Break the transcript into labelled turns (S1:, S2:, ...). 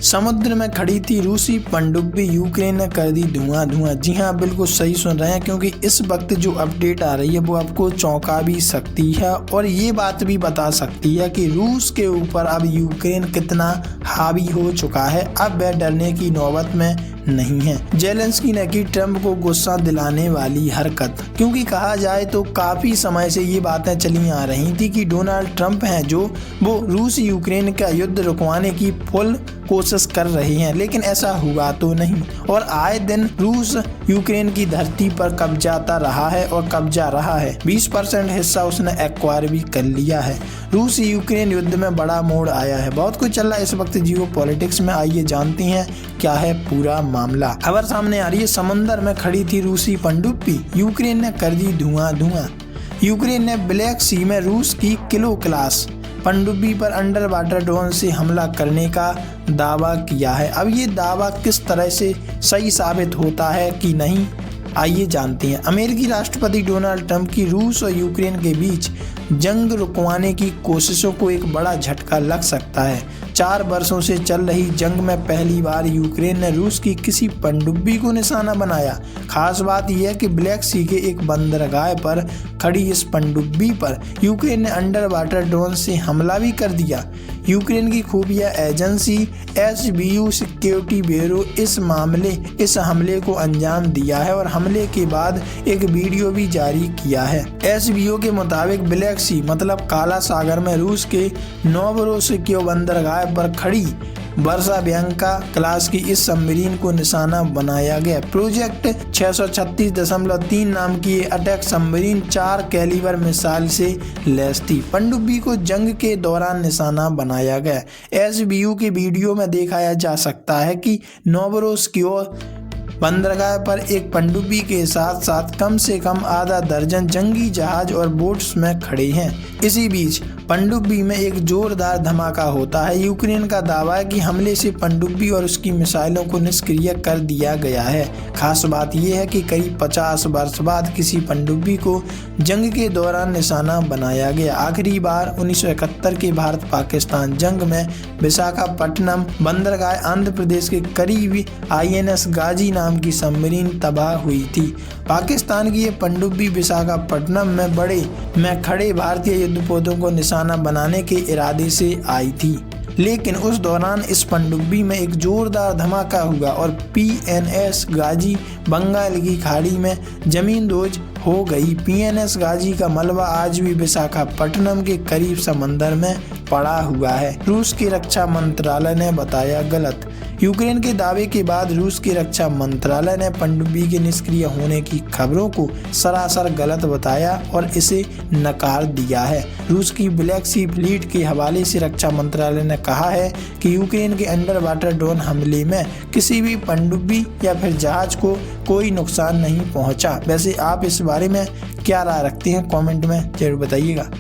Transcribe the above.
S1: समुद्र में खड़ी थी रूसी पनडुब्बी, यूक्रेन ने कर दी धुआं धुआं। जी हाँ, बिल्कुल सही सुन रहे हैं, क्योंकि इस वक्त जो अपडेट आ रही है वो आपको चौंका भी सकती है और ये बात भी बता सकती है कि रूस के ऊपर अब यूक्रेन कितना हावी हो चुका है। अब वह डरने की नौबत में नहीं है। जेलेंस्की ने की ट्रंप को गुस्सा दिलाने वाली हरकत, क्योंकि कहा जाए तो काफी समय से ये बातें चली आ रही थी कि डोनाल्ड ट्रंप हैं जो वो रूस यूक्रेन का युद्ध रुकवाने की फुल कोशिश कर रहे हैं, लेकिन ऐसा हुआ तो नहीं और आए दिन रूस यूक्रेन की धरती पर कब्जाता रहा है और कब्जा रहा है। 20% हिस्सा उसने एक्वायर भी कर लिया है। रूस यूक्रेन युद्ध में बड़ा मोड़ आया है। बहुत कुछ चल रहा है इस वक्त जियो पॉलिटिक्स में। आइए जानते हैं क्या है पूरा मामला। खबर सामने आ रही है, समंदर में खड़ी थी रूसी पनडुब्बी, यूक्रेन ने कर दी धुआं धुआं। यूक्रेन ने ब्लैक सी में रूस की किलो क्लास पनडुब्बी पर अंडर वाटर ड्रोन से हमला करने का दावा किया है। अब ये दावा किस तरह से सही साबित होता है कि नहीं, आइए जानते हैं। अमेरिकी राष्ट्रपति डोनाल्ड ट्रंप की रूस और यूक्रेन के बीच जंग रुकवाने की कोशिशों को एक बड़ा झटका लग सकता है। 4 वर्षों से चल रही जंग में पहली बार यूक्रेन ने रूस की किसी पनडुब्बी को निशाना बनाया। खास बात यह है कि ब्लैक सी के एक बंदरगाह पर खड़ी इस पनडुब्बी पर यूक्रेन ने अंडर वाटर ड्रोन से हमला भी कर दिया। यूक्रेन की खुफिया एजेंसी SBU सिक्योरिटी ब्यूरो इस हमले को अंजाम दिया है और हमले के बाद एक वीडियो भी जारी किया है। SBU के मुताबिक ब्लैक सी मतलब काला सागर में रूस के नोवरोसिस्क बंदरगाह पर खड़ी वर्षा बियांका क्लास की इस सबमरीन को निशाना बनाया गया। प्रोजेक्ट 636.3 नाम की अटैक सबमरीन 4 कैलिबर मिसाइल से लैस थी। पनडुब्बी को जंग के दौरान निशाना बनाया गया। SBU के वीडियो में दिखाया जा सकता है कि नोवरोसिस्क बंदरगाह पर एक पनडुब्बी के साथ साथ कम से कम आधा दर्जन जंगी जहाज और बोट्स में खड़े हैं। इसी बीच पनडुब्बी में एक जोरदार धमाका होता है। यूक्रेन का दावा है कि हमले से पनडुब्बी और उसकी मिसाइलों को निष्क्रिय कर दिया गया है। खास बात यह है कि करीब 50 वर्ष बाद किसी पनडुब्बी को जंग के दौरान निशाना बनाया गया। आखिरी बार 1971 के भारत पाकिस्तान जंग में विशाखापट्टनम बंदरगाह आंध्र प्रदेश के करीब INS गाजी नाम की सबमरीन तबाह हुई थी। पाकिस्तान की ये पनडुब्बी विशाखापट्टनम में खड़े भारतीय युद्धपोतों को निशाना बनाने के इरादे से आई थी, लेकिन उस दौरान इस पनडुब्बी में एक जोरदार धमाका हुआ और PNS गाजी बंगाल की खाड़ी में जमींदोज हो गई। PNS गाजी का मलबा आज भी विशाखापट्टनम के करीब समंदर में पड़ा हुआ है। रूस के रक्षा मंत्रालय ने बताया गलत। यूक्रेन के दावे के बाद रूस के रक्षा मंत्रालय ने पनडुब्बी के निष्क्रिय होने की खबरों को सरासर गलत बताया और इसे नकार दिया है। रूस की ब्लैक सी फ्लीट के हवाले से रक्षा मंत्रालय ने कहा है कि यूक्रेन के अंडर वाटर ड्रोन हमले में किसी भी पनडुब्बी या फिर जहाज को कोई नुकसान नहीं पहुंचा। वैसे आप इस बारे में क्या राय रखते हैं, कमेंट में जरूर बताइएगा।